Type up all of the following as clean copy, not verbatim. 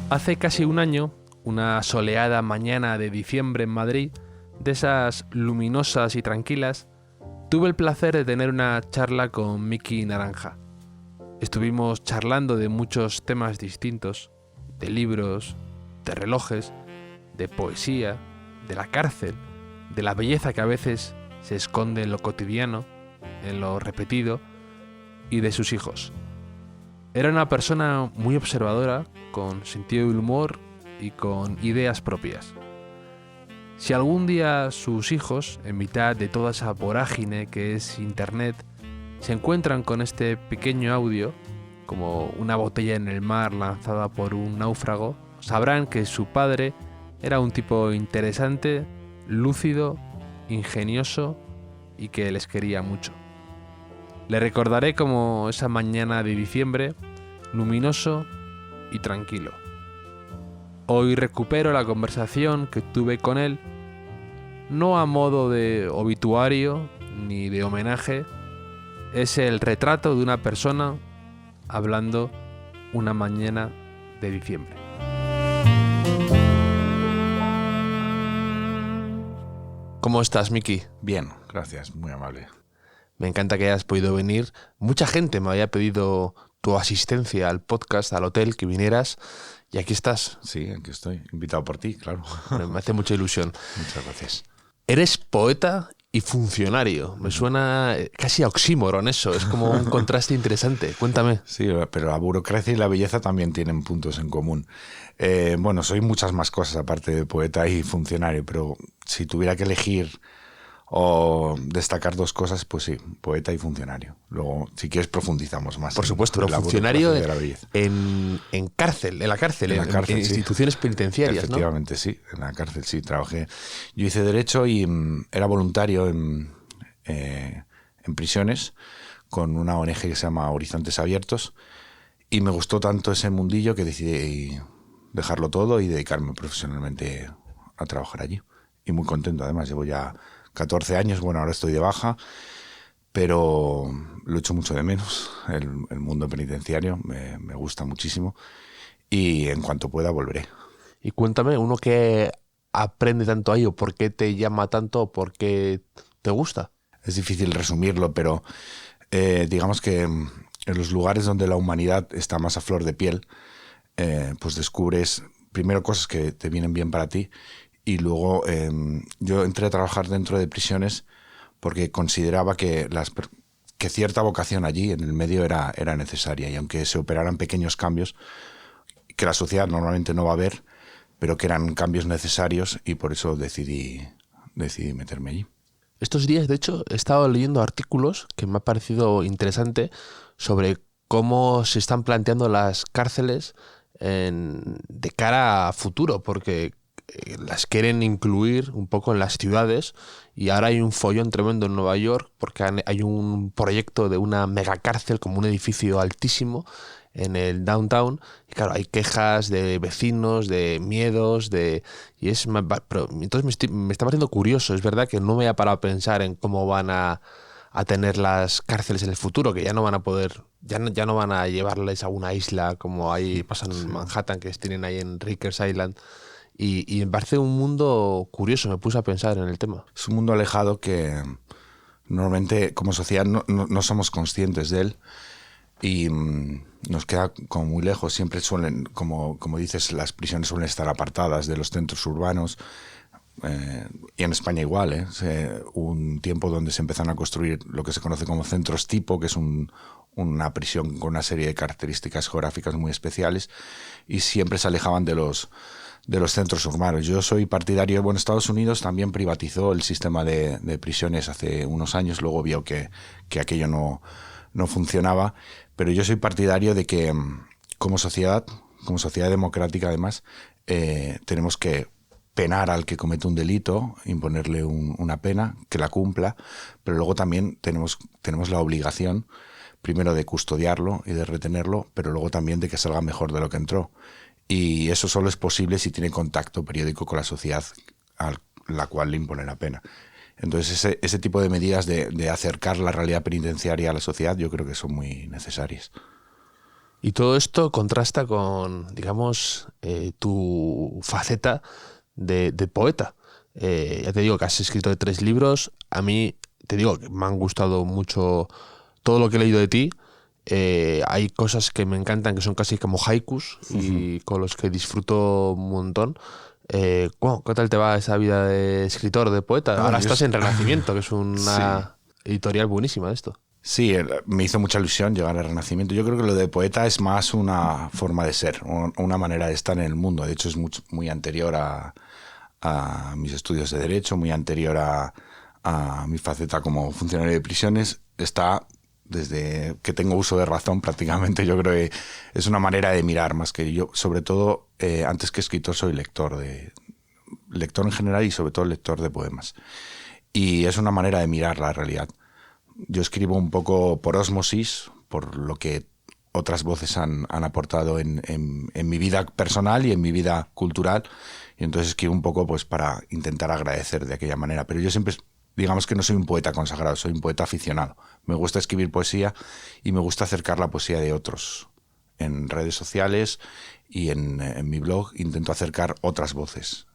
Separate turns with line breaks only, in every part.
Hace casi un año, una soleada mañana de diciembre en Madrid, de esas luminosas y tranquilas, tuve el placer de tener una charla con Miki Naranja. Estuvimos charlando de muchos temas distintos, de libros, de relojes, de poesía, de la cárcel, de la belleza que a veces se esconde en lo cotidiano, en lo repetido, y de sus hijos. Era una persona muy observadora, con sentido del humor y con ideas propias. Si algún día sus hijos, en mitad de toda esa vorágine que es Internet, se encuentran con este pequeño audio, como una botella en el mar lanzada por un náufrago, sabrán que su padre era un tipo interesante, lúcido, ingenioso y que les quería mucho. Le recordaré como esa mañana de diciembre, luminoso y tranquilo. Hoy recupero la conversación que tuve con él, no a modo de obituario ni de homenaje, es el retrato de una persona hablando una mañana de diciembre. ¿Cómo estás, Miki?
Bien, gracias, muy amable.
Me encanta que hayas podido venir. Mucha gente me había pedido tu asistencia al podcast, al hotel, que vinieras, y aquí estás.
Sí, aquí estoy, invitado por ti, claro.
Bueno, me hace mucha ilusión.
Muchas gracias.
Eres poeta y funcionario. Me suena casi a oxímoron eso, es como un contraste interesante. Cuéntame.
Sí, pero la burocracia y la belleza también tienen puntos en común. Bueno, soy muchas más cosas aparte de poeta y funcionario, pero si tuviera que elegir o destacar dos cosas, pues sí, poeta y funcionario. Luego, si quieres, profundizamos más.
Por supuesto, pero funcionario en la cárcel, en instituciones penitenciarias, ¿no?
Efectivamente, sí, en la cárcel, sí, trabajé. Yo hice Derecho y era voluntario en prisiones con una ONG que se llama Horizontes Abiertos, y me gustó tanto ese mundillo que decidí dejarlo todo y dedicarme profesionalmente a trabajar allí. Y muy contento, además, llevo ya 14 años, bueno, ahora estoy de baja, pero lo echo mucho de menos. El mundo penitenciario me gusta muchísimo y en cuanto pueda volveré.
Y cuéntame, uno que aprende tanto ahí, o por qué te llama tanto, o por qué te gusta.
Es difícil resumirlo, pero digamos que en los lugares donde la humanidad está más a flor de piel, pues descubres primero cosas que te vienen bien para ti. Y luego yo entré a trabajar dentro de prisiones porque consideraba que cierta vocación allí en el medio era necesaria, y aunque se operaran pequeños cambios que la sociedad normalmente no va a ver, pero que eran cambios necesarios, y por eso decidí meterme allí.
Estos días, de hecho, he estado leyendo artículos que me ha parecido interesante sobre cómo se están planteando las cárceles de cara a futuro, porque las quieren incluir un poco en las ciudades, y ahora hay un follón tremendo en Nueva York porque hay un proyecto de una megacárcel, como un edificio altísimo en el downtown, y claro, hay quejas de vecinos, de miedos, pero entonces me está pareciendo curioso. Es verdad que no me he parado a pensar en cómo van a tener las cárceles en el futuro, que ya no van a poder, ya no van a llevarles a una isla como ahí pasan en Manhattan, que tienen ahí en Rikers Island. Y me parece un mundo curioso, me puse a pensar en el tema.
Es un mundo alejado que normalmente como sociedad no somos conscientes de él, y nos queda como muy lejos. Siempre suelen, como dices, las prisiones suelen estar apartadas de los centros urbanos, y en España igual. Hubo un tiempo donde se empezaron a construir lo que se conoce como centros tipo, que es una prisión con una serie de características geográficas muy especiales, y siempre se alejaban de los centros urbanos. Yo soy partidario, bueno, Estados Unidos también privatizó el sistema de prisiones hace unos años, luego vio que aquello no funcionaba, pero yo soy partidario de que como sociedad democrática además, tenemos que penar al que comete un delito, imponerle una pena, que la cumpla, pero luego también tenemos la obligación primero de custodiarlo y de retenerlo, pero luego también de que salga mejor de lo que entró. Y eso solo es posible si tiene contacto periódico con la sociedad a la cual le impone la pena. Entonces ese tipo de medidas de acercar la realidad penitenciaria a la sociedad, yo creo que son muy necesarias.
Y todo esto contrasta con, digamos, tu faceta de poeta. Ya te digo que has escrito 3 libros. A mí, te digo, que me han gustado mucho todo lo que he leído de ti. Hay cosas que me encantan que son casi como haikus y con los que disfruto un montón. Bueno, ¿qué tal te va esa vida de escritor, de poeta?
No,
Ahora
yo
estás
es-
en Renacimiento, que es
Sí.
una editorial buenísima de esto.
Sí, me hizo mucha ilusión llegar al Renacimiento. Yo creo que lo de poeta es más una forma de ser, una manera de estar en el mundo. De hecho, es muy anterior a mis estudios de Derecho, muy anterior a mi faceta como funcionario de prisiones. Está desde que tengo uso de razón prácticamente. Yo creo que es una manera de mirar más que yo. Sobre todo, antes que escritor, soy lector en general y sobre todo lector de poemas. Y es una manera de mirar la realidad. Yo escribo un poco por ósmosis, por lo que otras voces han aportado en mi vida personal y en mi vida cultural. Y entonces escribo un poco pues para intentar agradecer de aquella manera. Pero yo siempre, digamos que no soy un poeta consagrado, soy un poeta aficionado. Me gusta escribir poesía y me gusta acercar la poesía de otros. En redes sociales y en mi blog intento acercar otras voces.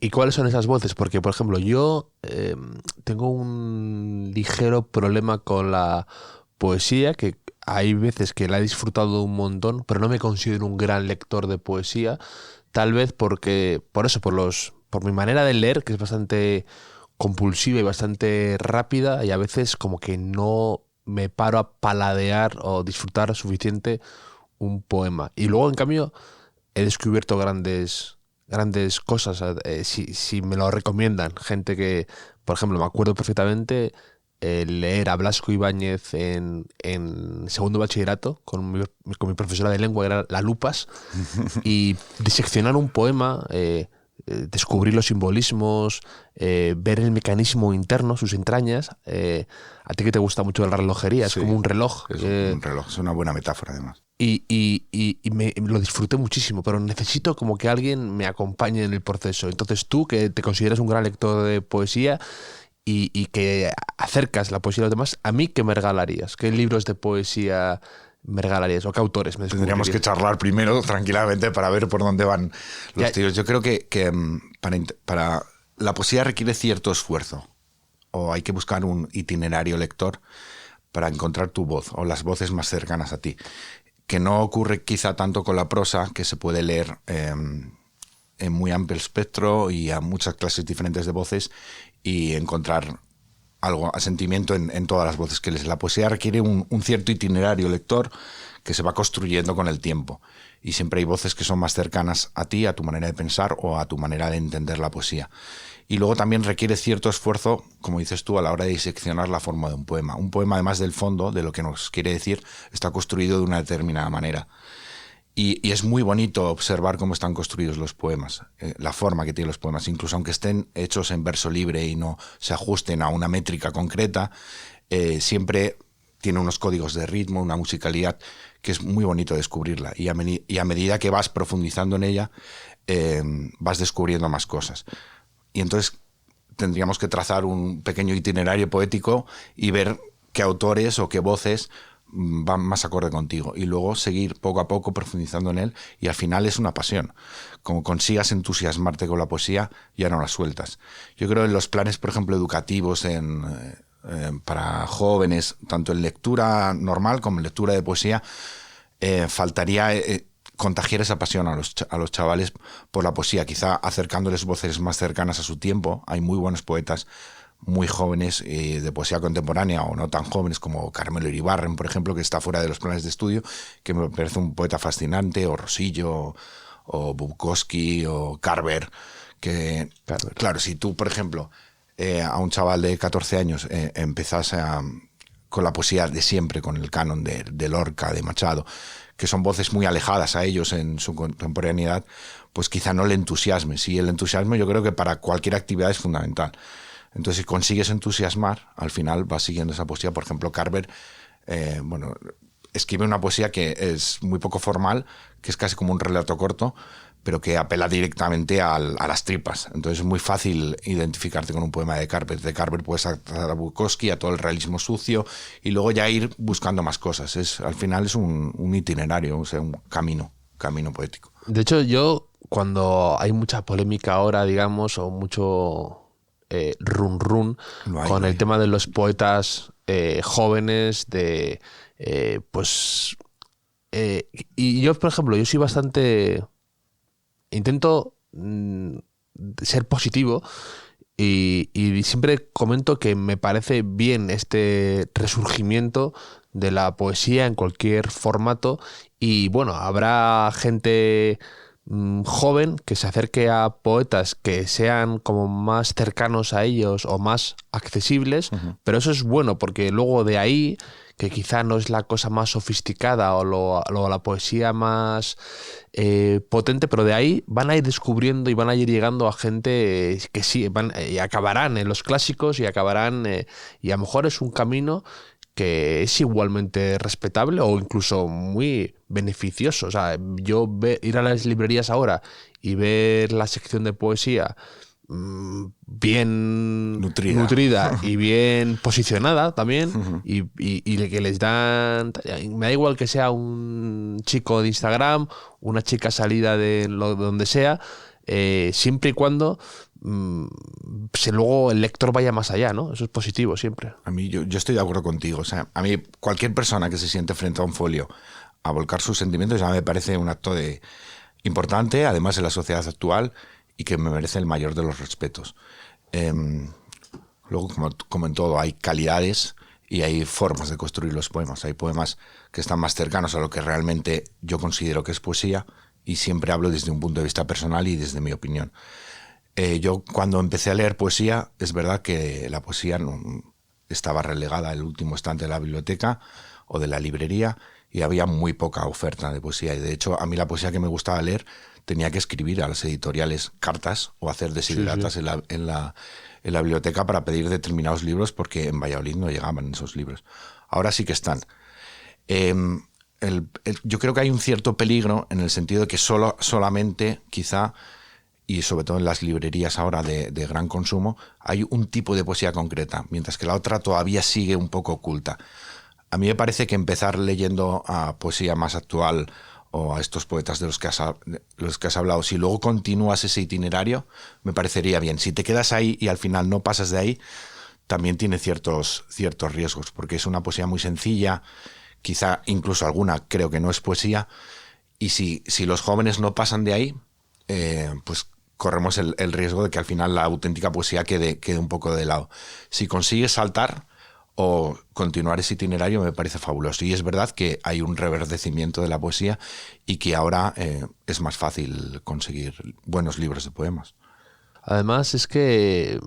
¿Y cuáles son esas voces? Porque, por ejemplo, yo tengo un ligero problema con la poesía, que hay veces que la he disfrutado un montón, pero no me considero un gran lector de poesía, tal vez porque, por eso, por mi manera de leer, que es bastante compulsiva y bastante rápida, y a veces como que no me paro a paladear o disfrutar suficiente un poema. Y luego, en cambio, he descubierto grandes cosas, si me lo recomiendan. Gente que, por ejemplo, me acuerdo perfectamente leer a Blasco Ibáñez en segundo bachillerato con mi profesora de lengua, era la Lupas, y diseccionar un poema, descubrir los simbolismos, ver el mecanismo interno, sus entrañas. A ti que te gusta mucho la relojería, es
Sí,
como un reloj.
es un reloj, es una buena metáfora además.
Y me lo disfruté muchísimo, pero necesito como que alguien me acompañe en el proceso. Entonces tú, que te consideras un gran lector de poesía y que acercas la poesía a los demás, ¿a mí qué me regalarías? ¿Qué libros de poesía me regalarías? ¿O qué autores me
Tendríamos que
descubrirías?
charlar primero tranquilamente para ver por dónde van los
Ya,
tiros. Yo creo que para la poesía requiere cierto esfuerzo o hay que buscar un itinerario lector para encontrar tu voz o las voces más cercanas a ti, que no ocurre quizá tanto con la prosa, que se puede leer en muy amplio espectro y a muchas clases diferentes de voces y encontrar algo, asentimiento en todas las voces que lees. La poesía requiere un cierto itinerario lector que se va construyendo con el tiempo. Y siempre hay voces que son más cercanas a ti, a tu manera de pensar o a tu manera de entender la poesía. Y luego también requiere cierto esfuerzo, como dices tú, a la hora de diseccionar la forma de un poema. Un poema, además del fondo, de lo que nos quiere decir, está construido de una determinada manera. Y es muy bonito observar cómo están construidos los poemas, la forma que tienen los poemas, incluso aunque estén hechos en verso libre y no se ajusten a una métrica concreta, siempre tiene unos códigos de ritmo, una musicalidad que es muy bonito descubrirla. Y a medida que vas profundizando en ella, vas descubriendo más cosas. Y entonces tendríamos que trazar un pequeño itinerario poético y ver qué autores o qué voces van más acorde contigo y luego seguir poco a poco profundizando en él y al final es una pasión. Como consigas entusiasmarte con la poesía, ya no la sueltas. Yo creo en los planes, por ejemplo, educativos para jóvenes, tanto en lectura normal como en lectura de poesía, faltaría contagiar esa pasión a los chavales por la poesía, quizá acercándoles voces más cercanas a su tiempo. Hay muy buenos poetas muy jóvenes de poesía contemporánea o no tan jóvenes como Carmelo Iribarren, por ejemplo, que está fuera de los planes de estudio, que me parece un poeta fascinante, o Rosillo, o Bukowski, o Carver, que,
Carver.
claro, si tú, por ejemplo, a un chaval de 14 años empezás con la poesía de siempre, con el canon de Lorca, de Machado, que son voces muy alejadas a ellos en su contemporaneidad, pues quizá no le entusiasme. Sí, el entusiasmo yo creo que para cualquier actividad es fundamental. Entonces, si consigues entusiasmar, al final vas siguiendo esa poesía. Por ejemplo, Carver, escribe una poesía que es muy poco formal, que es casi como un relato corto, pero que apela directamente a las tripas. Entonces es muy fácil identificarte con un poema de Carver. De Carver puedes saltar a Bukowski, a todo el realismo sucio, y luego ya ir buscando más cosas. Al final es un itinerario, o sea, un camino poético.
De hecho, yo, cuando hay mucha polémica ahora, digamos, o mucho run con el tema de los poetas jóvenes, y yo, por ejemplo, yo soy bastante... Intento ser positivo y siempre comento que me parece bien este resurgimiento de la poesía en cualquier formato, y bueno, habrá gente joven que se acerque a poetas que sean como más cercanos a ellos o más accesibles, pero eso es bueno porque luego de ahí, que quizá no es la cosa más sofisticada o la poesía más potente, pero de ahí van a ir descubriendo y van a ir llegando a gente que sí, y acabarán en los clásicos y acabarán, y a lo mejor es un camino que es igualmente respetable o incluso muy beneficioso. O sea, ir a las librerías ahora y ver la sección de poesía bien nutrida y bien posicionada también, y que les dan, me da igual que sea un chico de Instagram, una chica salida de donde sea, siempre y cuando luego el lector vaya más allá, ¿no? Eso es positivo siempre.
A mí, yo estoy de acuerdo contigo. O sea, a mí cualquier persona que se siente frente a un folio a volcar sus sentimientos ya me parece un acto importante, además en la sociedad actual, y que me merece el mayor de los respetos. Luego, como en todo, hay calidades y hay formas de construir los poemas. Hay poemas que están más cercanos a lo que realmente yo considero que es poesía, y siempre hablo desde un punto de vista personal y desde mi opinión. Yo, cuando empecé a leer poesía, es verdad que la poesía estaba relegada al último estante de la biblioteca o de la librería, y había muy poca oferta de poesía. Y de hecho, a mí la poesía que me gustaba leer tenía que escribir a las editoriales cartas o hacer desideratas en la biblioteca para pedir determinados libros, porque en Valladolid no llegaban esos libros. Ahora sí que están. Yo creo que hay un cierto peligro en el sentido de que solamente, quizá, y sobre todo en las librerías ahora de gran consumo, hay un tipo de poesía concreta, mientras que la otra todavía sigue un poco oculta. A mí me parece que empezar leyendo a poesía más actual o a estos poetas de los que has hablado, si luego continúas ese itinerario, me parecería bien. Si te quedas ahí y al final no pasas de ahí, también tiene ciertos riesgos, porque es una poesía muy sencilla, quizá incluso alguna creo que no es poesía, y si los jóvenes no pasan de ahí, pues corremos el riesgo de que al final la auténtica poesía quede un poco de lado. Si consigues saltar o continuar ese itinerario, me parece fabuloso. Y es verdad que hay un reverdecimiento de la poesía y que ahora es más fácil conseguir buenos libros de poemas.
Además, es que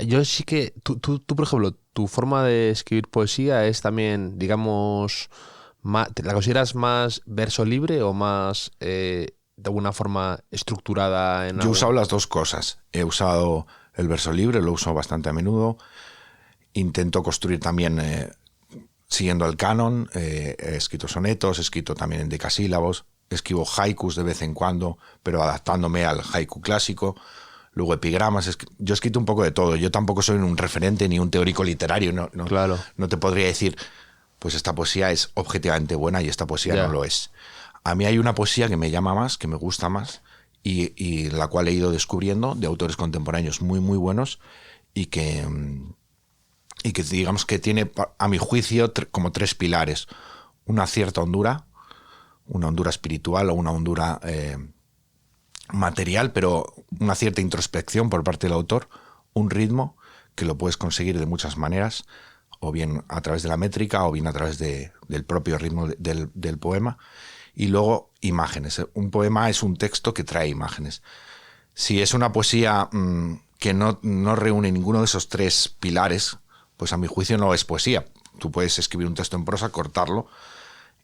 yo sí que... Tú, por ejemplo, tu forma de escribir poesía es también, digamos, ¿la consideras más verso libre o más de alguna forma estructurada?
Yo he usado las dos cosas. He usado el verso libre, lo uso bastante a menudo. Intento construir también siguiendo el canon. He escrito sonetos, he escrito también en decasílabos, escribo haikus de vez en cuando, pero adaptándome al haiku clásico. Luego epigramas. Yo he escrito un poco de todo. Yo tampoco soy un referente ni un teórico literario.
Claro.
No te podría decir, pues esta poesía es objetivamente buena y esta poesía no lo es. A mí hay una poesía que me llama más, que me gusta más, y la cual he ido descubriendo, de autores contemporáneos muy, muy buenos, y que digamos que tiene, a mi juicio, como tres pilares. Una cierta hondura, una hondura espiritual o una hondura material, pero una cierta introspección por parte del autor, un ritmo que lo puedes conseguir de muchas maneras, o bien a través de la métrica o bien a través del propio ritmo del poema, y luego imágenes. Un poema es un texto que trae imágenes. Si es una poesía que no reúne ninguno de esos tres pilares, pues a mi juicio no es poesía. Tú puedes escribir un texto en prosa, cortarlo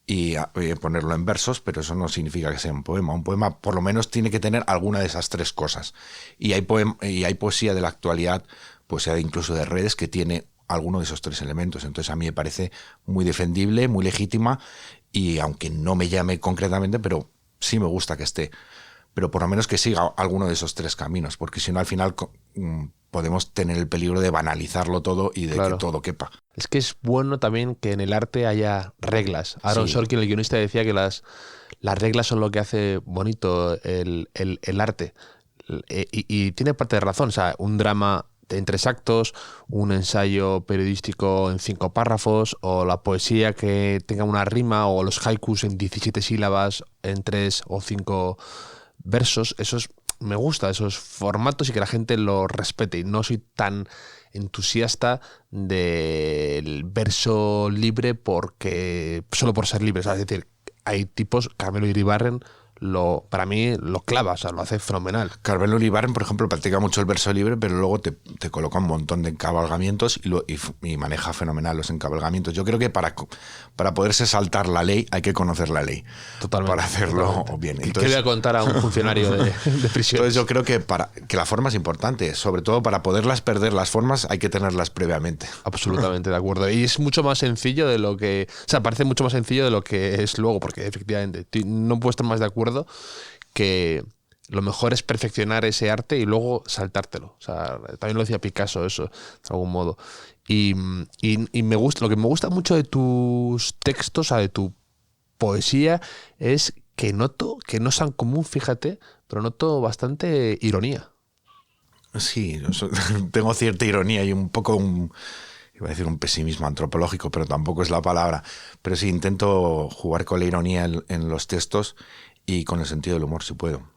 y ponerlo en versos, pero eso no significa que sea un poema. Un poema por lo menos tiene que tener alguna de esas tres cosas. Y hay poesía de la actualidad, poesía incluso de redes, que tiene alguno de esos tres elementos. Entonces a mí me parece muy defendible, muy legítima, y aunque no me llame concretamente, pero sí me gusta que esté. pero por lo menos que siga alguno de esos 3 caminos, porque si no al final podemos tener el peligro de banalizarlo todo y de que todo quepa.
Es que es bueno también que en el arte haya reglas. Aaron Sorkin, el guionista, decía que las reglas son lo que hace bonito el arte. Y tiene parte de razón. O sea, un drama en 3 actos, un ensayo periodístico en 5 párrafos, o la poesía que tenga una rima, o los haikus en 17 sílabas en 3 o 5 versos. Me gusta esos formatos y que la gente los respete. Y no soy tan entusiasta del verso libre solo por ser libre. O sea, es decir, hay tipos, Carmelo Iribarren, para mí lo clava, o sea, lo hace fenomenal.
Carmelo Iribarren, por ejemplo, practica mucho el verso libre, pero luego te coloca un montón de encabalgamientos y maneja fenomenal los encabalgamientos. Yo creo que para poderse saltar la ley hay que conocer la ley.
Totalmente.
Para hacerlo bien.
Entonces, ¿qué le voy a contar a un funcionario de prisión?
Entonces yo creo que la forma es importante. Sobre todo para poderlas perder las formas hay que tenerlas previamente.
Absolutamente de acuerdo. Y es mucho más sencillo de lo que... O sea, parece mucho más sencillo de lo que es luego, porque efectivamente no puedo estar más de acuerdo que lo mejor es perfeccionar ese arte y luego saltártelo. O sea, también lo decía Picasso eso, de algún modo. Y me gusta, lo que me gusta mucho de tus textos, o sea, de tu poesía, es que noto que no es tan común, fíjate, pero noto bastante ironía.
Sí, tengo cierta ironía y un poco iba a decir un pesimismo antropológico, pero tampoco es la palabra. Pero sí, intento jugar con la ironía en los textos y con el sentido del humor, si puedo.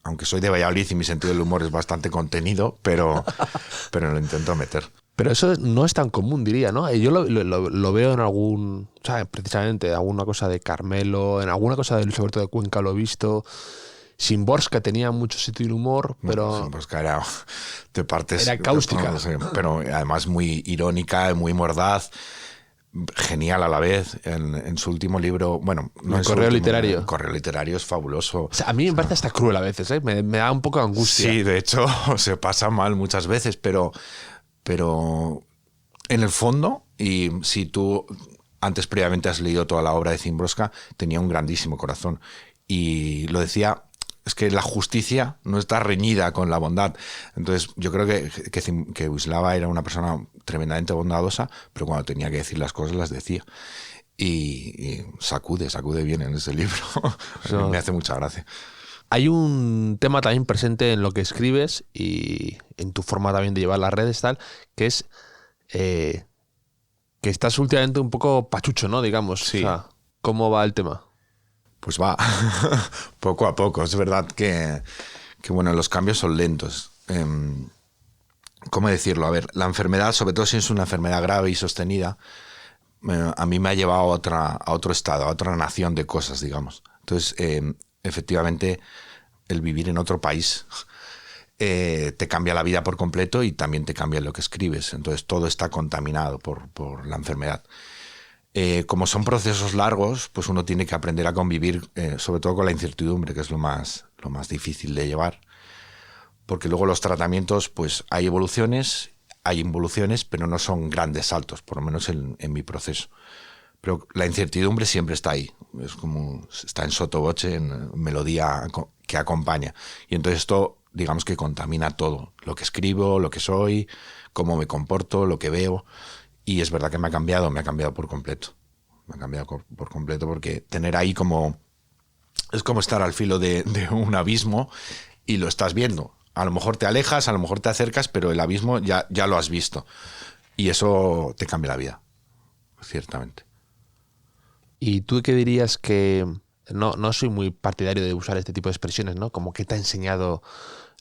Aunque soy de Valladolid y mi sentido del humor es bastante contenido, pero lo intento meter.
Pero eso no es tan común, diría, ¿no? Yo lo veo en algún... O sea, precisamente, alguna cosa de Carmelo, en alguna cosa de Luis Alberto de Cuenca lo he visto. Szymborska tenía mucho sentido del humor, pero...
Szymborska era... Te partes...
Era cáustica.
No sé, pero además muy irónica, muy mordaz, genial a la vez. En su último libro, bueno... No
el Correo Literario.
El Correo Literario es fabuloso.
O sea, a mí me parece hasta cruel a veces, ¿eh? Me da un poco de angustia.
Sí, de hecho, se pasa mal muchas veces, pero en el fondo, y si tú antes previamente has leído toda la obra de Szymborska, tenía un grandísimo corazón. Y lo decía... Es que la justicia no está reñida con la bondad. Entonces, yo creo que Wisława era una persona tremendamente bondadosa, pero cuando tenía que decir las cosas, las decía. Y sacude bien en ese libro. Me hace mucha gracia.
Hay un tema también presente en lo que escribes y en tu forma también de llevar las redes, tal, que es que estás últimamente un poco pachucho, ¿no? Digamos.
Sí.
O sea, ¿cómo va el tema?
Pues va, poco a poco. Es verdad que bueno, los cambios son lentos. ¿Cómo decirlo? A ver, la enfermedad, sobre todo si es una enfermedad grave y sostenida, a mí me ha llevado a otro estado, a otra nación de cosas, digamos. Entonces, efectivamente, el vivir en otro país te cambia la vida por completo y también te cambia lo que escribes. Entonces, todo está contaminado por la enfermedad. Como son procesos largos, pues uno tiene que aprender a convivir, sobre todo con la incertidumbre, que es lo más difícil de llevar. Porque luego los tratamientos, pues hay evoluciones, hay involuciones, pero no son grandes saltos, por lo menos en mi proceso. Pero la incertidumbre siempre está ahí, es como está en sottovoce, en melodía que acompaña. Y entonces esto, digamos que contamina todo, lo que escribo, lo que soy, cómo me comporto, lo que veo. Y es verdad que me ha cambiado por completo. Me ha cambiado por completo porque tener ahí es como estar al filo de un abismo y lo estás viendo. A lo mejor te alejas, a lo mejor te acercas, pero el abismo ya lo has visto. Y eso te cambia la vida, ciertamente.
¿Y tú qué dirías que... No soy muy partidario de usar este tipo de expresiones, ¿no? Como qué te ha enseñado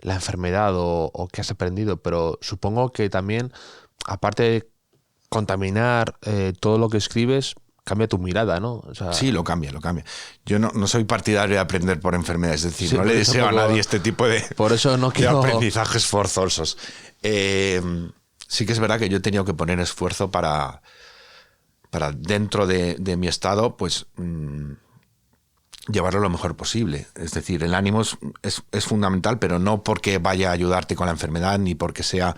la enfermedad o qué has aprendido, pero supongo que también, aparte de contaminar todo lo que escribes, cambia tu mirada, ¿no? O sea,
sí, lo cambia. Yo no soy partidario de aprender por enfermedades, es decir, sí, no le deseo a nadie este tipo de,
por eso no quiero...
de aprendizajes forzosos. Sí que es verdad que yo he tenido que poner esfuerzo para dentro de mi estado, pues llevarlo lo mejor posible. Es decir, el ánimo es fundamental, pero no porque vaya a ayudarte con la enfermedad ni porque sea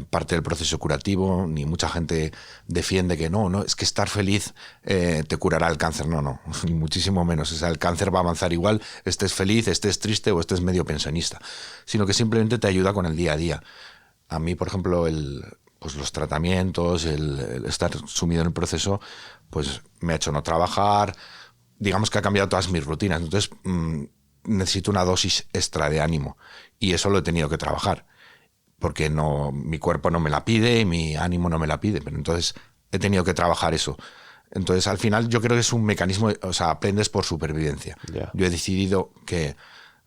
parte del proceso curativo, ni mucha gente defiende que no, es que estar feliz te curará el cáncer. No, ni muchísimo menos. O sea, el cáncer va a avanzar igual, estés feliz, estés triste o estés medio pensionista, sino que simplemente te ayuda con el día a día. A mí, por ejemplo, pues los tratamientos, el estar sumido en el proceso, pues me ha hecho no trabajar, digamos que ha cambiado todas mis rutinas. Entonces necesito una dosis extra de ánimo y eso lo he tenido que trabajar, porque mi cuerpo no me la pide y mi ánimo no me la pide, pero entonces he tenido que trabajar eso. Entonces al final yo creo que es un mecanismo, o sea, aprendes por supervivencia.
Yeah.
Yo he decidido que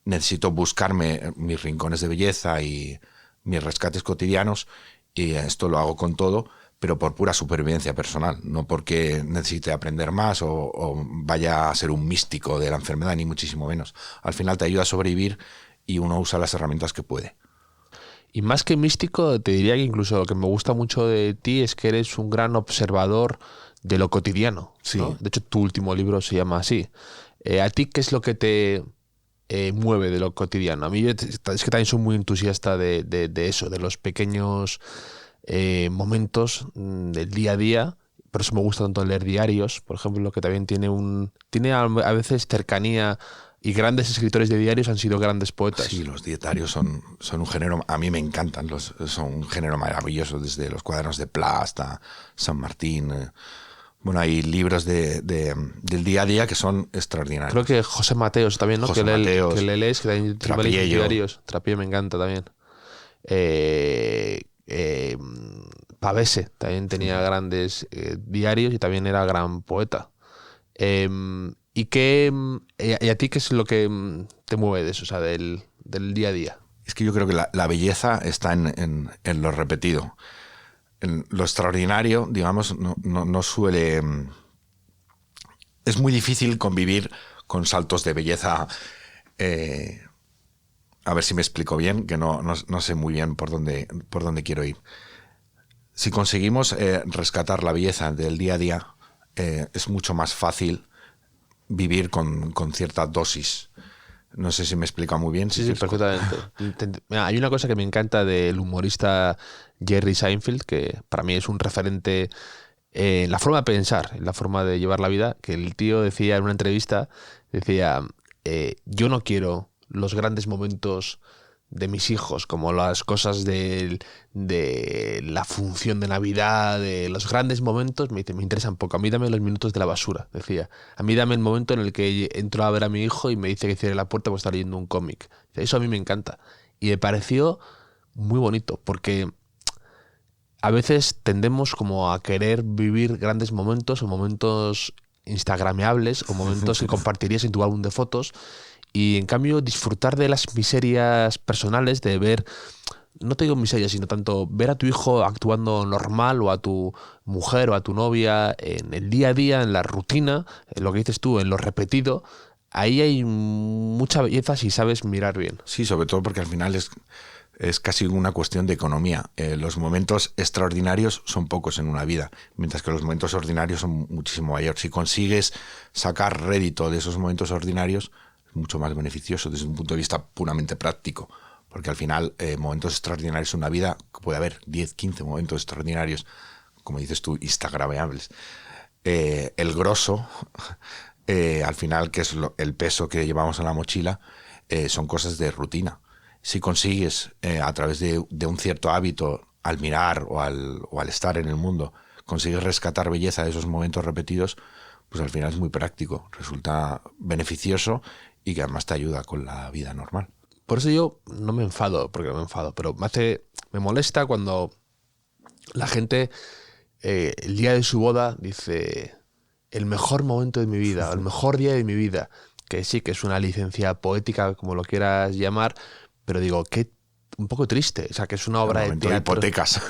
necesito buscarme mis rincones de belleza y mis rescates cotidianos, y esto lo hago con todo, pero por pura supervivencia personal, no porque necesite aprender más o vaya a ser un místico de la enfermedad, ni muchísimo menos. Al final te ayuda a sobrevivir y uno usa las herramientas que puede.
Y más que místico, te diría que incluso lo que me gusta mucho de ti es que eres un gran observador de lo cotidiano,
Sí.
¿no? De hecho, tu último libro se llama así. ¿A ti qué es lo que te mueve de lo cotidiano? A mí es que también soy muy entusiasta de eso, de los pequeños momentos del día a día. Por eso me gusta tanto leer diarios, por ejemplo, que también tiene a veces cercanía. Y grandes escritores de diarios han sido grandes poetas.
Sí, los dietarios son un género, a mí me encantan, son un género maravilloso, desde los cuadernos de Pla hasta San Martín. Bueno, hay libros del día a día que son extraordinarios.
Creo que José Mateos también, ¿no?
José Mateos,
que le lees, que también
Trapiello.
diarios. Trapiello me encanta también. Pavese también tenía grandes diarios y también era gran poeta. ¿Y a ti qué es lo que te mueve de eso, o sea, del día a día?
Es que yo creo que la belleza está en lo repetido. En lo extraordinario, digamos, no suele... Es muy difícil convivir con saltos de belleza. A ver si me explico bien, que no sé muy bien por dónde quiero ir. Si conseguimos rescatar la belleza del día a día, es mucho más fácil vivir con cierta dosis. No sé si me explica muy bien.
Sí, perfectamente. Mira, hay una cosa que me encanta del humorista Jerry Seinfeld, que para mí es un referente en la forma de pensar, en la forma de llevar la vida, que el tío decía en una entrevista, yo no quiero los grandes momentos de mis hijos, como las cosas de la función de Navidad, de los grandes momentos, me interesan poco. A mí dame los minutos de la basura, decía. A mí dame el momento en el que entro a ver a mi hijo y me dice que cierre la puerta porque está leyendo un cómic. Eso a mí me encanta. Y me pareció muy bonito, porque a veces tendemos como a querer vivir grandes momentos o momentos instagrameables o momentos que compartirías en tu álbum de fotos. Y en cambio disfrutar de las miserias personales, de ver, no te digo miserias, sino tanto ver a tu hijo actuando normal o a tu mujer o a tu novia en el día a día, en la rutina, en lo que dices tú, en lo repetido, ahí hay mucha belleza si sabes mirar bien.
Sí, sobre todo porque al final es casi una cuestión de economía. Los momentos extraordinarios son pocos en una vida, mientras que los momentos ordinarios son muchísimo mayores. Si consigues sacar rédito de esos momentos ordinarios, mucho más beneficioso desde un punto de vista puramente práctico, porque al final momentos extraordinarios en una vida, puede haber 10, 15 momentos extraordinarios, como dices tú, instagrameables. El grosso, al final, que es el peso que llevamos en la mochila, son cosas de rutina. Si consigues, a través de un cierto hábito, al mirar o al estar en el mundo, consigues rescatar belleza de esos momentos repetidos, pues al final es muy práctico, resulta beneficioso y que además te ayuda con la vida normal.
Por eso yo no me enfado, porque no me enfado, pero me molesta cuando la gente el día de su boda dice el mejor momento de mi vida, el mejor día de mi vida, que sí, que es una licencia poética, como lo quieras llamar, pero digo, un poco triste, o sea, que es una obra de teatro.
Hipotecas.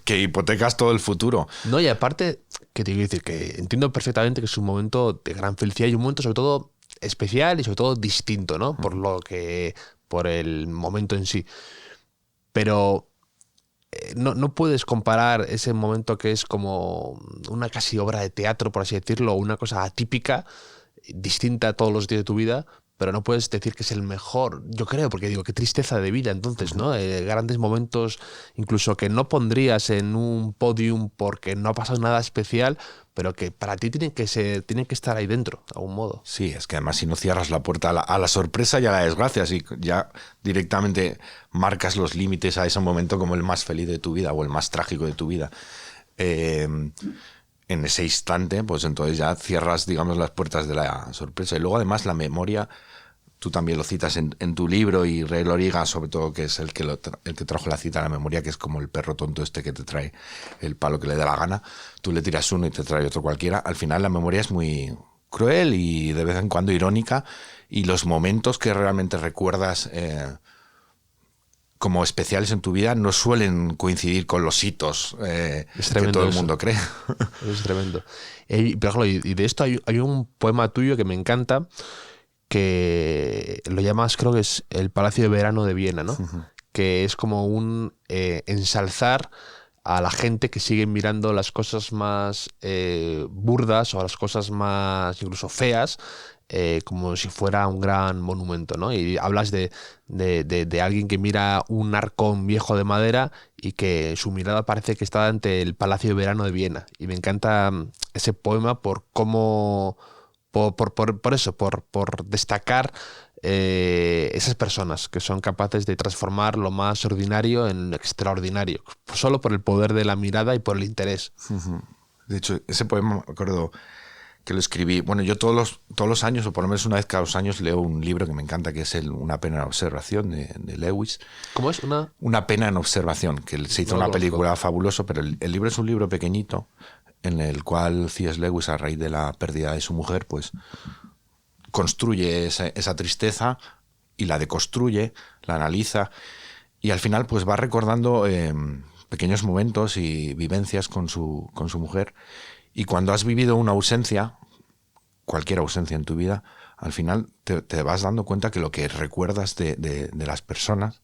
Que hipotecas todo el futuro.
No, y aparte, que te quiero decir, que entiendo perfectamente que es un momento de gran felicidad y un momento sobre todo especial y sobre todo distinto, ¿no? Por el momento en sí. Pero no puedes comparar ese momento que es como una casi obra de teatro, por así decirlo, una cosa atípica, distinta a todos los días de tu vida, pero no puedes decir que es el mejor, yo creo, porque digo, qué tristeza de vida entonces, ¿no? Grandes momentos, incluso que no pondrías en un podium porque no ha pasado nada especial, pero que para ti tienen que estar ahí dentro, de algún modo.
Sí, es que además si no cierras la puerta a la sorpresa y a la desgracia, si ya directamente marcas los límites a ese momento como el más feliz de tu vida o el más trágico de tu vida, en ese instante, pues entonces ya cierras, digamos, las puertas de la sorpresa. Y luego además la memoria, tú también lo citas en tu libro, y Ray Loriga, sobre todo, que es el que trajo la cita a la memoria, que es como el perro tonto este que te trae el palo que le dé la gana. Tú le tiras uno y te trae otro cualquiera. Al final la memoria es muy cruel y de vez en cuando irónica, y los momentos que realmente recuerdas como especiales en tu vida no suelen coincidir con los hitos que todo el mundo cree.
Es tremendo. Por ejemplo, y de esto hay un poema tuyo que me encanta, que lo llamas, creo que es El Palacio de Verano de Viena, ¿no? Uh-huh. Que es como un ensalzar a la gente que sigue mirando las cosas más burdas o las cosas más incluso feas, como si fuera un gran monumento, ¿no? Y hablas de alguien que mira un arcón viejo de madera y que su mirada parece que está ante el Palacio de Verano de Viena. Y me encanta ese poema por cómo... Por eso, por destacar esas personas que son capaces de transformar lo más ordinario en extraordinario, solo por el poder de la mirada y por el interés.
De hecho, ese poema, me acuerdo que lo escribí. Bueno, yo todos los años, o por lo menos una vez cada 2 años, leo un libro que me encanta, que es Una pena en observación, de Lewis.
¿Cómo es?
Una pena en observación, que se hizo una película fabulosa, pero el libro es un libro pequeñito, en el cual C.S. Lewis, a raíz de la pérdida de su mujer, pues construye esa tristeza y la deconstruye, la analiza, y al final pues va recordando pequeños momentos y vivencias con su mujer. Y cuando has vivido una ausencia, cualquier ausencia en tu vida, al final te vas dando cuenta que lo que recuerdas de las personas,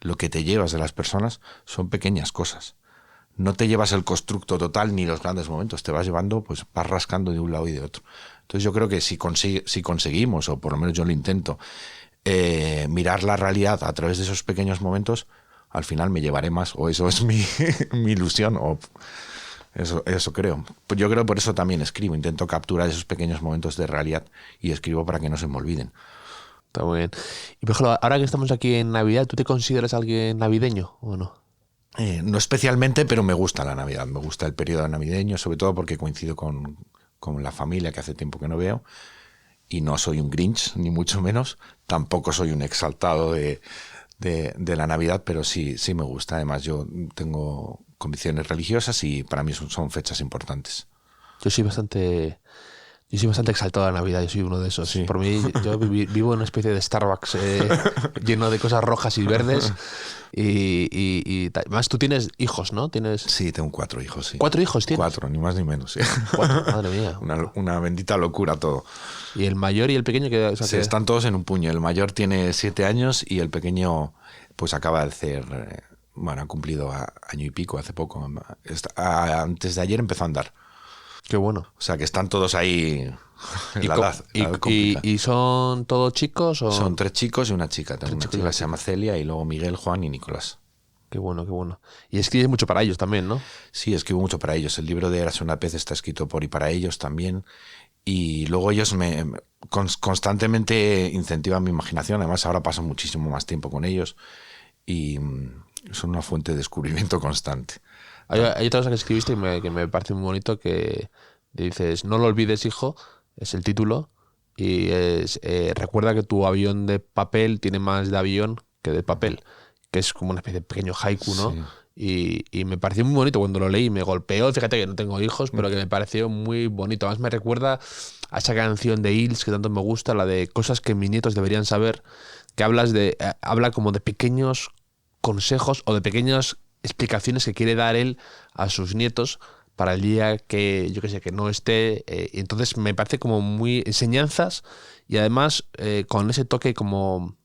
lo que te llevas de las personas, son pequeñas cosas. No te llevas el constructo total ni los grandes momentos, te vas llevando, pues vas rascando de un lado y de otro. Entonces yo creo que si conseguimos, o por lo menos yo lo intento, mirar la realidad a través de esos pequeños momentos, al final me llevaré más, o eso es mi ilusión, o eso creo. Pues yo creo, por eso también escribo, intento capturar esos pequeños momentos de realidad y escribo para que no se me olviden.
Está muy bien. Y por ejemplo, ahora que estamos aquí en Navidad, ¿tú te consideras alguien navideño o no?
No especialmente, pero me gusta la Navidad, me gusta el periodo navideño, sobre todo porque coincido con la familia, que hace tiempo que no veo, y no soy un Grinch, ni mucho menos, tampoco soy un exaltado de la Navidad, pero sí me gusta. Además, yo tengo convicciones religiosas y para mí son fechas importantes.
Yo soy bastante exaltado a la Navidad, yo soy uno de esos. Sí. Por mí, yo vivo en una especie de Starbucks lleno de cosas rojas y verdes. Y además tú tienes hijos, ¿no?
Sí, tengo 4 hijos, sí.
¿4 hijos tienes?
4, ni más ni menos, sí.
4, madre mía.
Una bendita locura todo.
¿Y el mayor y el pequeño?
Sí, están todos en un puño. El mayor tiene 7 años y el pequeño pues acaba de hacer... ha cumplido año y pico, hace poco. Antes de ayer empezó a andar.
Qué bueno.
O sea, que están todos ahí en la edad
¿Y son todos chicos? ¿O?
Son 3 chicos y una chica. Una chica se llama Celia, y luego Miguel, Juan y Nicolás.
Qué bueno, qué bueno. Y escribes mucho para ellos también, ¿no?
Sí, escribo mucho para ellos. El libro de Érase una vez está escrito por y para ellos también. Y luego ellos constantemente incentivan mi imaginación. Además, ahora paso muchísimo más tiempo con ellos y son una fuente de descubrimiento constante.
Hay otra cosa que escribiste que me parece muy bonito, que dices: no lo olvides, hijo, es el título, y es recuerda que tu avión de papel tiene más de avión que de papel, que es como una especie de pequeño haiku, ¿no? Sí. Y me pareció muy bonito cuando lo leí, me golpeó. Fíjate que no tengo hijos, pero que me pareció muy bonito. Además me recuerda a esa canción de Hills que tanto me gusta, la de Cosas que mis nietos deberían saber, que habla como de pequeños consejos o de pequeñas explicaciones que quiere dar él a sus nietos para el día que, yo que sé, que no esté. Entonces me parece como muy enseñanzas, y además con ese toque como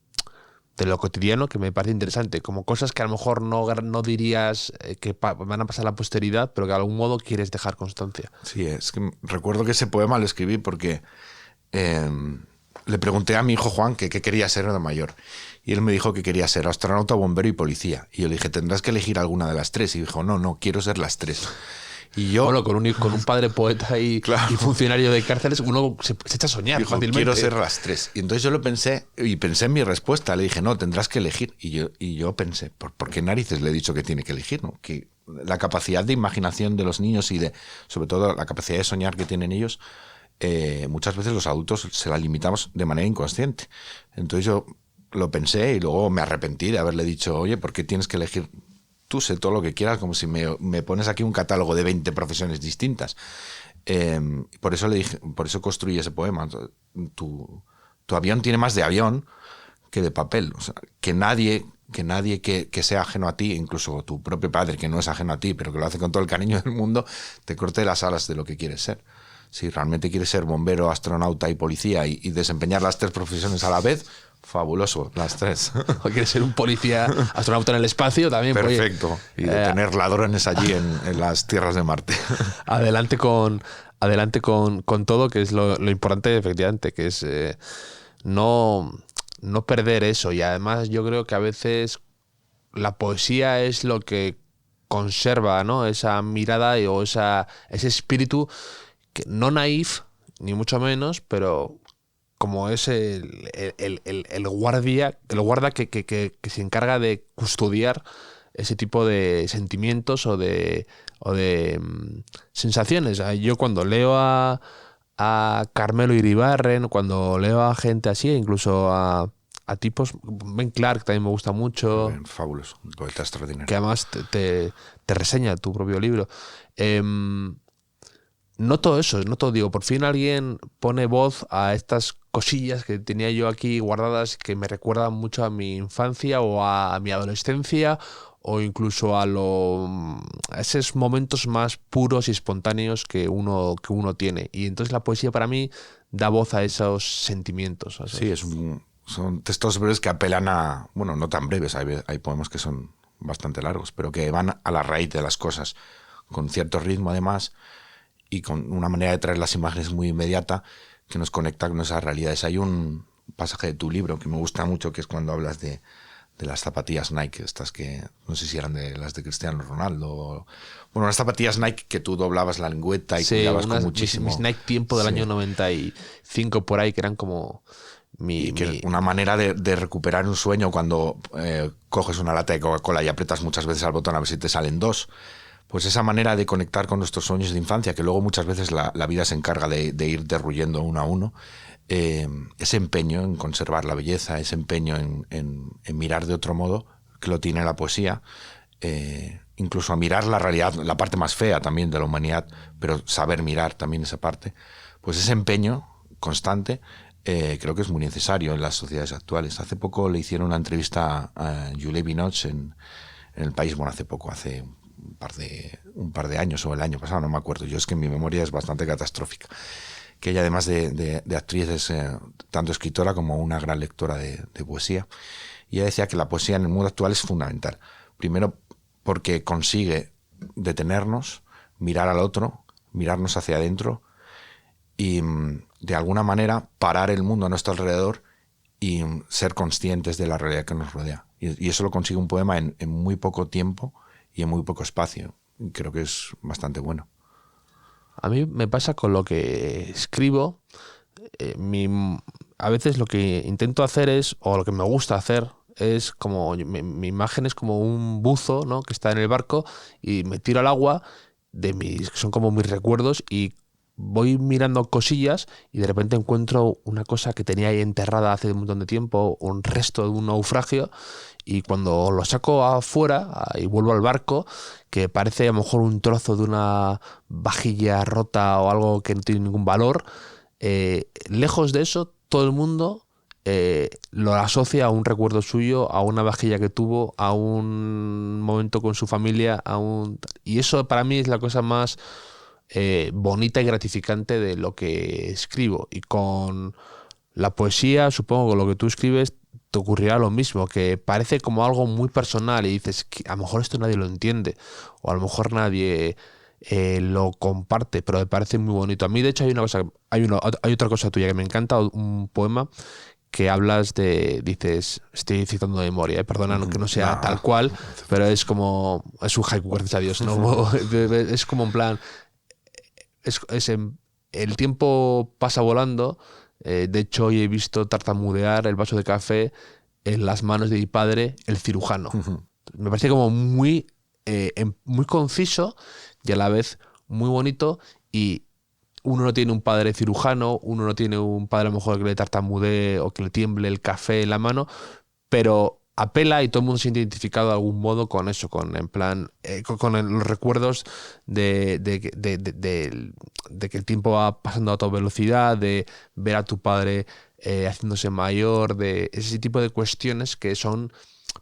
de lo cotidiano, que me parece interesante, como cosas que a lo mejor no dirías que van a pasar a la posteridad, pero que de algún modo quieres dejar constancia.
Sí, es que recuerdo que ese poema lo escribí porque le pregunté a mi hijo Juan que qué quería ser de mayor. Y él me dijo que quería ser astronauta, bombero y policía. Y yo le dije, tendrás que elegir alguna de las tres. Y dijo, no, quiero ser las tres. Y yo...
Bueno, con un padre poeta y funcionario de cárceles, uno se echa a soñar fácilmente.
Quiero ser las tres. Y entonces yo lo pensé, y pensé en mi respuesta. Le dije, no, tendrás que elegir. Y yo pensé, ¿por qué narices le he dicho que tiene que elegir? ¿No? Que la capacidad de imaginación de los niños y sobre todo la capacidad de soñar que tienen ellos, muchas veces los adultos se la limitamos de manera inconsciente. Entonces yo lo pensé y luego me arrepentí de haberle dicho, oye, ¿por qué tienes que elegir? Tú sé todo lo que quieras, como si me pones aquí un catálogo de 20 profesiones distintas. Por eso le dije, por eso construí ese poema. Tu avión tiene más de avión que de papel. O sea, que nadie que sea ajeno a ti, incluso tu propio padre, que no es ajeno a ti, pero que lo hace con todo el cariño del mundo, te corte las alas de lo que quieres ser. Si realmente quieres ser bombero, astronauta y policía y desempeñar las tres profesiones a la vez, fabuloso, las tres.
O quieres ser un policía astronauta en el espacio también.
Perfecto. Oye, y detener ladrones allí en las tierras de Marte.
Adelante con todo, que es lo importante, efectivamente, que es no perder eso. Y además yo creo que a veces la poesía es lo que conserva, ¿no? Esa mirada o ese espíritu que no naif, ni mucho menos, pero como es el guarda que se encarga de custodiar ese tipo de sentimientos o de sensaciones. Yo cuando leo a Carmelo Iribarren, cuando leo a gente así, incluso a tipos, Ben Clark también me gusta mucho.
Fabuloso, un poeta extraordinario.
Que además te reseña tu propio libro. Noto eso, digo, por fin alguien pone voz a estas cosillas que tenía yo aquí guardadas que me recuerdan mucho a mi infancia o a mi adolescencia o incluso a esos momentos más puros y espontáneos que uno tiene. Y entonces la poesía para mí da voz a esos sentimientos.
Sí, son textos breves que apelan a... Bueno, no tan breves, hay poemas que son bastante largos, pero que van a la raíz de las cosas, con cierto ritmo además, y con una manera de traer las imágenes muy inmediata que nos conecta con esas realidades. Hay un pasaje de tu libro que me gusta mucho, que es cuando hablas de las zapatillas Nike, estas que no sé si eran de las de Cristiano Ronaldo. Bueno, unas zapatillas Nike que tú doblabas la lengüeta y cuidabas con muchísimo.
Mis Nike tiempo del año 95 por ahí, que eran como...
Una manera de recuperar un sueño cuando coges una lata de Coca-Cola y aprietas muchas veces al botón a ver si te salen dos. Pues esa manera de conectar con nuestros sueños de infancia, que luego muchas veces la vida se encarga de ir derruyendo uno a uno, ese empeño en conservar la belleza, ese empeño en mirar de otro modo, que lo tiene la poesía, incluso a mirar la realidad, la parte más fea también de la humanidad, pero saber mirar también esa parte, pues ese empeño constante creo que es muy necesario en las sociedades actuales. Hace poco le hicieron una entrevista a Julie Binoche en El País, bueno, hace un par de años o el año pasado, no me acuerdo. Yo es que mi memoria es bastante catastrófica. Que ella, además de actriz, es tanto escritora como una gran lectora de poesía. Y ella decía que la poesía en el mundo actual es fundamental. Primero porque consigue detenernos, mirar al otro, mirarnos hacia adentro y de alguna manera parar el mundo a nuestro alrededor y ser conscientes de la realidad que nos rodea. Y eso lo consigue un poema en muy poco tiempo y en muy poco espacio. Creo que es bastante bueno.
A mí me pasa con lo que escribo. A veces lo que intento hacer o lo que me gusta hacer, es como mi imagen es como un buzo, ¿no?, que está en el barco y me tiro al agua son como mis recuerdos y voy mirando cosillas y de repente encuentro una cosa que tenía ahí enterrada hace un montón de tiempo, un resto de un naufragio, y cuando lo saco afuera y vuelvo al barco, que parece a lo mejor un trozo de una vajilla rota o algo que no tiene ningún valor, lejos de eso, todo el mundo lo asocia a un recuerdo suyo, a una vajilla que tuvo, a un momento con su familia, y eso para mí es la cosa más bonita y gratificante de lo que escribo. Y con la poesía, supongo que lo que tú escribes te ocurrirá lo mismo, que parece como algo muy personal y dices que a lo mejor esto nadie lo entiende, o a lo mejor nadie lo comparte, pero me parece muy bonito. A mí, de hecho, hay otra cosa tuya que me encanta, un poema que hablas dices, estoy citando de memoria, perdona que no sea tal cual, pero es un haiku, gracias a Dios, ¿no? Es como en plan, el tiempo pasa volando. De hecho, hoy he visto tartamudear el vaso de café en las manos de mi padre, el cirujano. Me parece como muy conciso y a la vez muy bonito. Y uno no tiene un padre cirujano, uno no tiene un padre a lo mejor que le tartamudee o que le tiemble el café en la mano, pero apela y todo el mundo se siente identificado de algún modo con eso, los recuerdos de que el tiempo va pasando a toda velocidad, de ver a tu padre haciéndose mayor, de ese tipo de cuestiones que son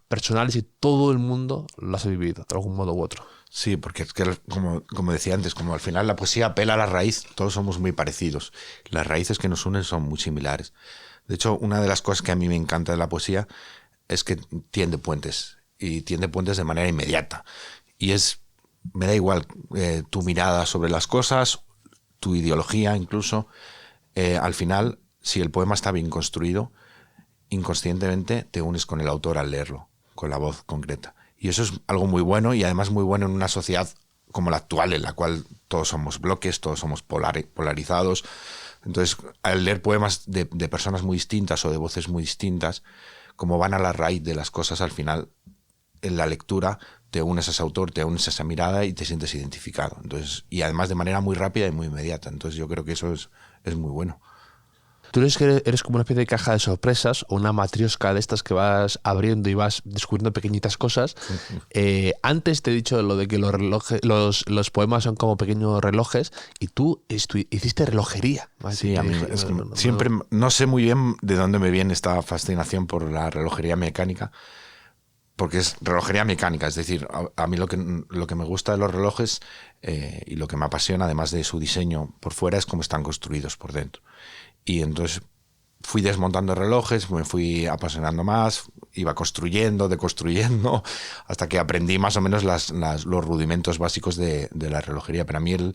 personales y todo el mundo las ha vivido de algún modo u otro.
Sí, porque es que, como decía antes, como al final la poesía apela a la raíz, todos somos muy parecidos. Las raíces que nos unen son muy similares. De hecho, una de las cosas que a mí me encanta de la poesía es que tiende puentes, y tiende puentes de manera inmediata. Y me da igual tu mirada sobre las cosas, tu ideología incluso. Al final, si el poema está bien construido, inconscientemente te unes con el autor al leerlo, con la voz concreta. Y eso es algo muy bueno, y además muy bueno en una sociedad como la actual, en la cual todos somos bloques, todos somos polarizados. Entonces, al leer poemas de personas muy distintas o de voces muy distintas, como van a la raíz de las cosas, al final, en la lectura, te unes a ese autor, te unes a esa mirada y te sientes identificado. Entonces, y además de manera muy rápida y muy inmediata. Entonces, yo creo que eso es muy bueno.
Tú eres como una especie de caja de sorpresas o una matriosca de estas que vas abriendo y vas descubriendo pequeñitas cosas. Antes te he dicho lo de que los poemas son como pequeños relojes, y tú hiciste relojería.
Sí, a mí siempre no sé muy bien de dónde me viene esta fascinación por la relojería mecánica, porque es relojería mecánica, es decir, a mí lo que me gusta de los relojes y lo que me apasiona, además de su diseño por fuera, es cómo están construidos por dentro. Y entonces fui desmontando relojes, me fui apasionando más, iba construyendo, deconstruyendo, hasta que aprendí más o menos los rudimentos básicos de la relojería. Pero a mí el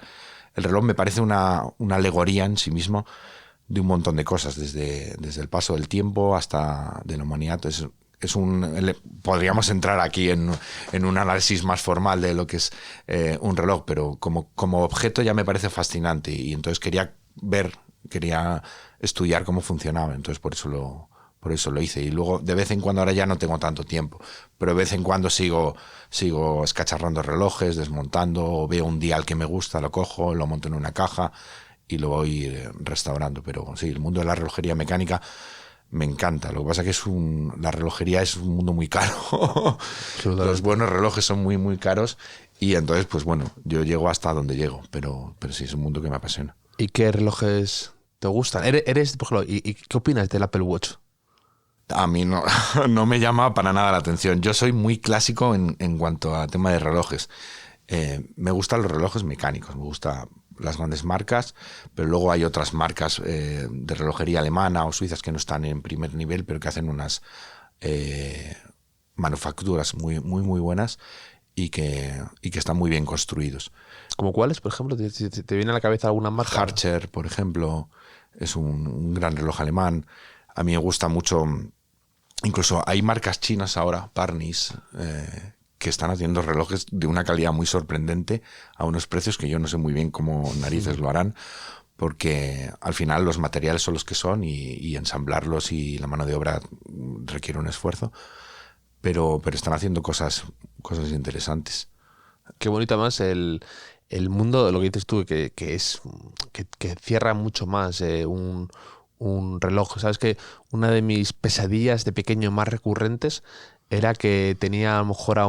reloj me parece una alegoría en sí mismo de un montón de cosas, desde el paso del tiempo hasta de la humanidad. Entonces, podríamos entrar aquí en un análisis más formal de lo que es un reloj, pero como objeto ya me parece fascinante, y entonces quería estudiar cómo funcionaba. Entonces por eso lo hice. Y luego, de vez en cuando, ahora ya no tengo tanto tiempo, pero de vez en cuando sigo escacharrando relojes, desmontando, o veo un dial que me gusta, lo cojo, lo monto en una caja y lo voy restaurando. Pero sí, el mundo de la relojería mecánica me encanta. Lo que pasa es que la relojería es un mundo muy caro. Los buenos relojes son muy, muy caros, y entonces, pues bueno, yo llego hasta donde llego, pero sí, es un mundo que me apasiona.
¿Y qué relojes te gustan? Eres, por ejemplo, ¿y qué opinas del Apple Watch?
A mí no me llama para nada la atención. Yo soy muy clásico en cuanto a tema de relojes. Me gustan los relojes mecánicos, me gustan las grandes marcas, pero luego hay otras marcas de relojería alemana o suizas que no están en primer nivel, pero que hacen unas manufacturas muy, muy, muy buenas, y que están muy bien construidos.
¿Como cuáles, por ejemplo? ¿Te viene a la cabeza alguna marca?
Karcher, por ejemplo, es un gran reloj alemán. A mí me gusta mucho. Incluso hay marcas chinas ahora, Parnis, que están haciendo relojes de una calidad muy sorprendente a unos precios que yo no sé muy bien cómo narices lo harán, porque al final los materiales son los que son, y ensamblarlos y la mano de obra requiere un esfuerzo, pero están haciendo cosas interesantes.
Qué bonito más el mundo de lo que dices tú, que cierra mucho más un reloj. Sabes que una de mis pesadillas de pequeño más recurrentes era que tenía a lo mejor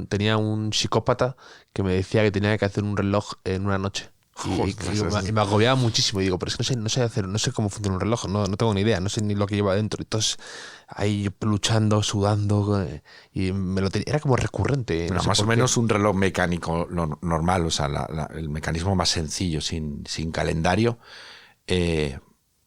tenía un psicópata que me decía que tenía que hacer un reloj en una noche. Y me agobiaba muchísimo. Y digo, pero es que no sé cómo funciona un reloj, no tengo ni idea, no sé ni lo que lleva dentro. Entonces, ahí luchando, sudando, y era como recurrente.
Pero más o menos un reloj mecánico normal, o sea, el mecanismo más sencillo, sin calendario,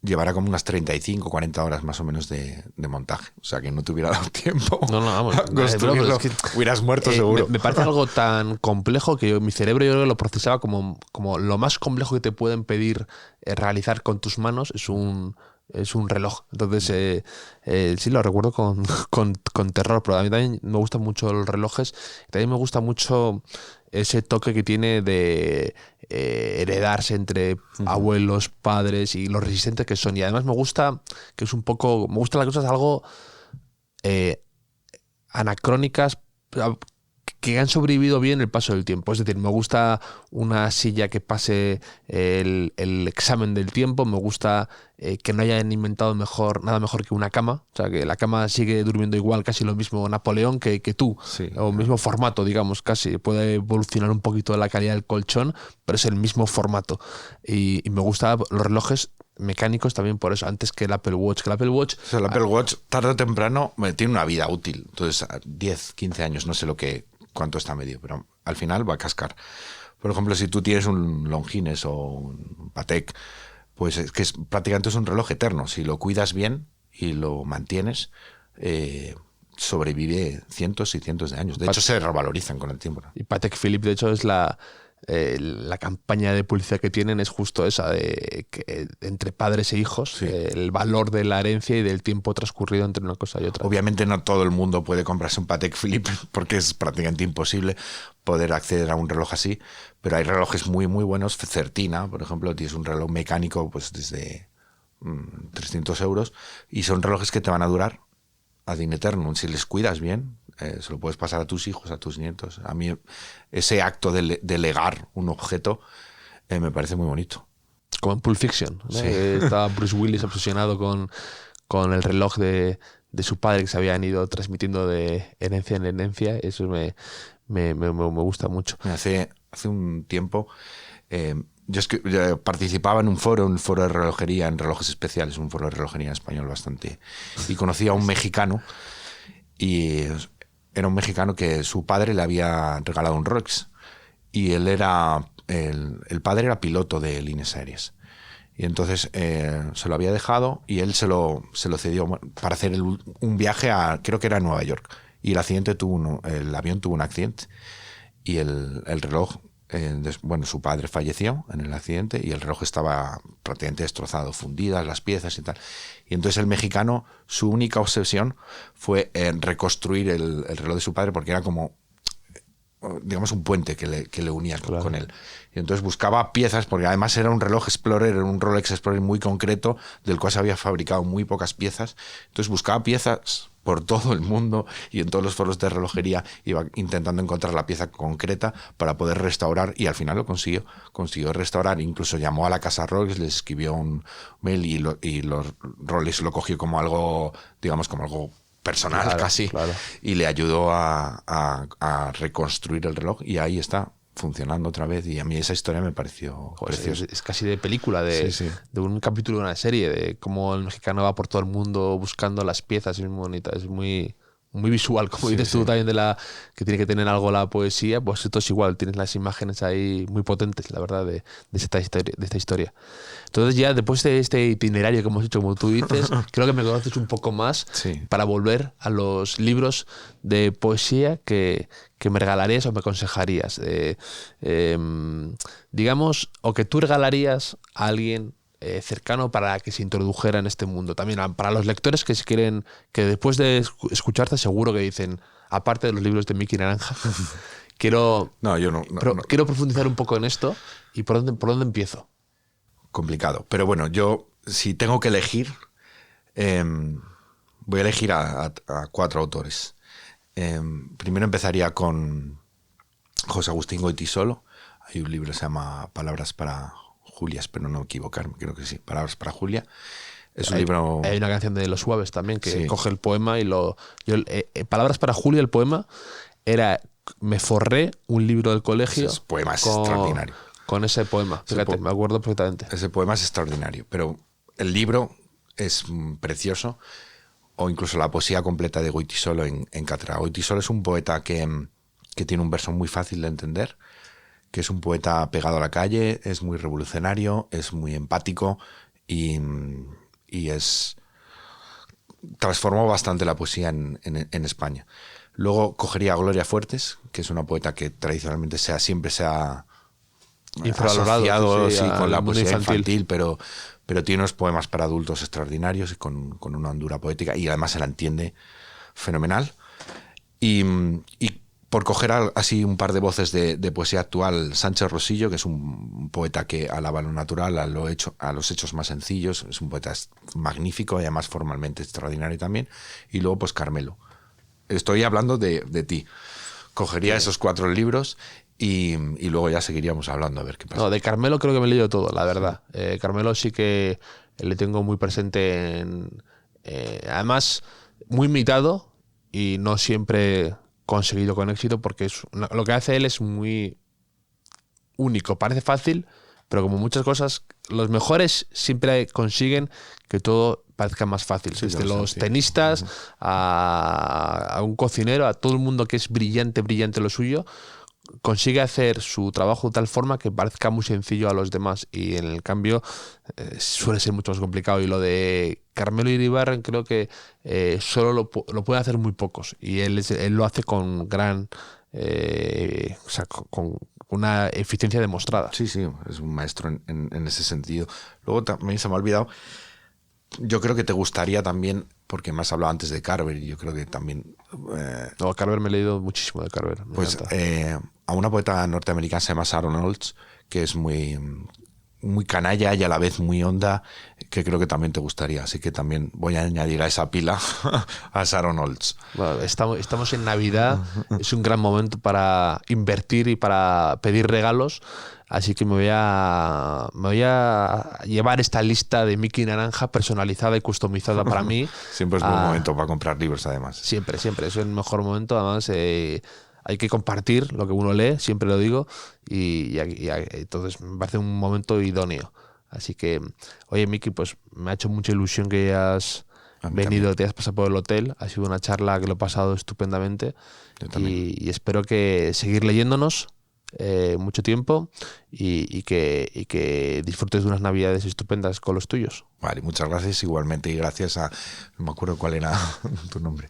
llevará como unas 35, 40 horas más o menos de montaje. O sea, que no te hubiera dado tiempo
Vamos.
a construirlo.
Es que,
hubieras muerto seguro.
Me parece algo tan complejo que mi cerebro yo creo que lo procesaba como lo más complejo que te pueden pedir realizar con tus manos es un reloj. Entonces, sí lo recuerdo con terror, pero a mí también me gustan mucho los relojes. También me gusta mucho ese toque que tiene de heredarse entre abuelos, padres y lo resistentes que son. Y además me gusta que es un poco... Me gustan las cosas algo anacrónicas, que han sobrevivido bien el paso del tiempo. Es decir, me gusta una silla que pase el examen del tiempo, me gusta que no hayan inventado nada mejor que una cama, o sea, que la cama sigue durmiendo igual, casi lo mismo Napoleón que tú,
Sí,
o mismo formato, digamos, casi. Puede evolucionar un poquito la calidad del colchón, pero es el mismo formato. Y me gustan los relojes mecánicos también por eso, antes que el Apple Watch. Que el Apple Watch...
O sea, el Apple Watch, tarde o temprano, tiene una vida útil. Entonces, a 10, 15 años, no sé cuánto está medio, pero al final va a cascar. Por ejemplo, si tú tienes un Longines o un Patek, pues es que prácticamente es un reloj eterno. Si lo cuidas bien y lo mantienes, sobrevive cientos y cientos de años. De hecho, se revalorizan con el tiempo, ¿no?
Y Patek Philippe, de hecho, es la campaña de publicidad que tienen es justo esa, de que entre padres e hijos,
Sí.
El valor de la herencia y del tiempo transcurrido entre una cosa y otra.
Obviamente no todo el mundo puede comprarse un Patek Philippe porque es prácticamente imposible poder acceder a un reloj así, pero hay relojes muy muy buenos. Certina, por ejemplo, tienes un reloj mecánico pues desde 300 euros y son relojes que te van a durar ad eternum si les cuidas bien. Se lo puedes pasar a tus hijos, a tus nietos. A mí ese acto de legar un objeto me parece muy bonito.
Como en Pulp Fiction, ¿no?
Sí.
Estaba Bruce Willis obsesionado con el reloj de su padre que se habían ido transmitiendo de herencia en herencia. Eso me gusta mucho.
Hace un tiempo yo participaba en un foro de relojería, en relojes especiales, un foro de relojería en español bastante, y conocí a un mexicano, y era un mexicano que su padre le había regalado un Rolex, y él era el padre era piloto de líneas aéreas, y entonces se lo había dejado y él se lo cedió para hacer un viaje creo que era a Nueva York, y el avión tuvo un accidente y el reloj, su padre falleció en el accidente y el reloj estaba prácticamente destrozado, fundidas las piezas y tal. Y entonces el mexicano, su única obsesión fue reconstruir el reloj de su padre, porque era como, digamos, un puente que le unía con él. Y entonces buscaba piezas, porque además era un reloj Explorer, era un Rolex Explorer muy concreto, del cual se había fabricado muy pocas piezas. Entonces buscaba piezas por todo el mundo y en todos los foros de relojería iba intentando encontrar la pieza concreta para poder restaurar, y al final lo consiguió restaurar. Incluso llamó a la casa Rolex, les escribió un mail y los Rolex lo cogió como algo, digamos, como algo personal, claro, casi, claro. Y le ayudó a reconstruir el reloj, y ahí está funcionando otra vez. Y a mí esa historia me pareció preciosa.
Es casi de película, de un capítulo de una serie, de cómo el mexicano va por todo el mundo buscando las piezas. Es muy bonita, es muy visual, como dices tú también, que tiene que tener algo la poesía. Pues esto es igual, tienes las imágenes ahí muy potentes, la verdad, de esta historia. Entonces, ya después de este itinerario que hemos hecho, como tú dices, creo que me conoces un poco más para volver a los libros de poesía que me regalarías o me aconsejarías. Digamos, o que tú regalarías a alguien cercano para que se introdujera en este mundo. También para los lectores que quieren, que después de escucharte seguro que dicen, aparte de los libros de Miki Naranja, quiero profundizar un poco en esto. ¿Y por dónde empiezo?
Complicado. Pero bueno, yo, si tengo que elegir, voy a elegir a 4 autores. Primero empezaría con José Agustín Goytisolo. Hay un libro que se llama Palabras para Julia, espero no equivocarme, creo que sí, Palabras para Julia. Es un libro...
Hay una canción de Los Suaves también que coge el poema y Palabras para Julia, el poema, era me forré un libro del colegio.
Ese poema es extraordinario.
Con ese poema, fíjate, me acuerdo perfectamente.
Ese poema es extraordinario, pero el libro es precioso, o incluso la poesía completa de Goytisolo en cátedra. Goytisolo es un poeta que tiene un verso muy fácil de entender, que es un poeta pegado a la calle, es muy revolucionario, es muy empático y transformó bastante la poesía en España. Luego cogería a Gloria Fuertes, que es una poeta que tradicionalmente siempre se ha asociado con la poesía infantil, pero tiene unos poemas para adultos extraordinarios y con una hondura poética, y además se la entiende fenomenal. Y por coger así un par de voces de poesía actual, Sánchez Rosillo, que es un poeta que alaba lo natural, a los hechos más sencillos, es un poeta magnífico y además formalmente extraordinario también. Y luego pues Carmelo. Estoy hablando de ti. Cogería esos 4 libros y luego ya seguiríamos hablando a ver qué pasa.
No, de Carmelo creo que me he leído todo, la verdad. Carmelo sí que le tengo muy presente además, muy imitado y no siempre conseguido con éxito, porque lo que hace él es muy único. Parece fácil, pero como muchas cosas, los mejores siempre consiguen que todo parezca más fácil. Sí, desde los tenistas a un cocinero, a todo el mundo que es brillante lo suyo, consigue hacer su trabajo de tal forma que parezca muy sencillo a los demás, y en el cambio suele ser mucho más complicado. Y lo de Carmelo Iribarren creo que solo lo pueden hacer muy pocos, y él lo hace con gran con una eficiencia demostrada.
Sí, es un maestro en ese sentido. Luego también se me ha olvidado, yo creo que te gustaría también, porque me has hablado antes de Carver, y yo creo que también...
Carver me he leído muchísimo de Carver.
Pues a una poeta norteamericana se llama Sharon Olds, que es muy canalla y a la vez muy honda, que creo que también te gustaría. Así que también voy a añadir a esa pila a Sharon Olds.
Bueno, estamos en Navidad, es un gran momento para invertir y para pedir regalos. Así que me voy a llevar esta lista de Miki Naranja personalizada y customizada para mí.
Siempre es buen momento para comprar libros, además.
Siempre. Es el mejor momento. Además, hay que compartir lo que uno lee, siempre lo digo. Y entonces me parece un momento idóneo. Así que, oye, Miki, pues me ha hecho mucha ilusión que hayas venido, también. Te has pasado por el hotel. Ha sido una charla que lo he pasado estupendamente.
Yo también.
Y espero que seguir leyéndonos mucho tiempo y que disfrutes de unas navidades estupendas con los tuyos.
Vale, muchas gracias igualmente, y gracias a... No me acuerdo cuál era tu nombre.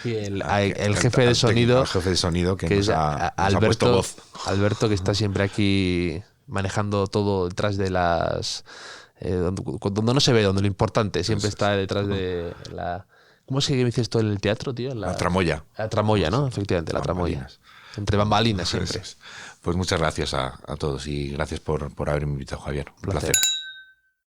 El jefe de sonido.
El jefe de sonido que
nos
ha
puesto
voz.
Alberto, que está siempre aquí manejando todo detrás de las... donde no se ve, donde lo importante siempre está detrás de la... ¿Cómo es que dices esto en el teatro, tío?
La tramoya.
La tramoya, ¿no? Efectivamente, la tramoya. Entre bambalinas siempre.
Pues muchas gracias a todos, y gracias por haberme invitado, Javier. Un placer.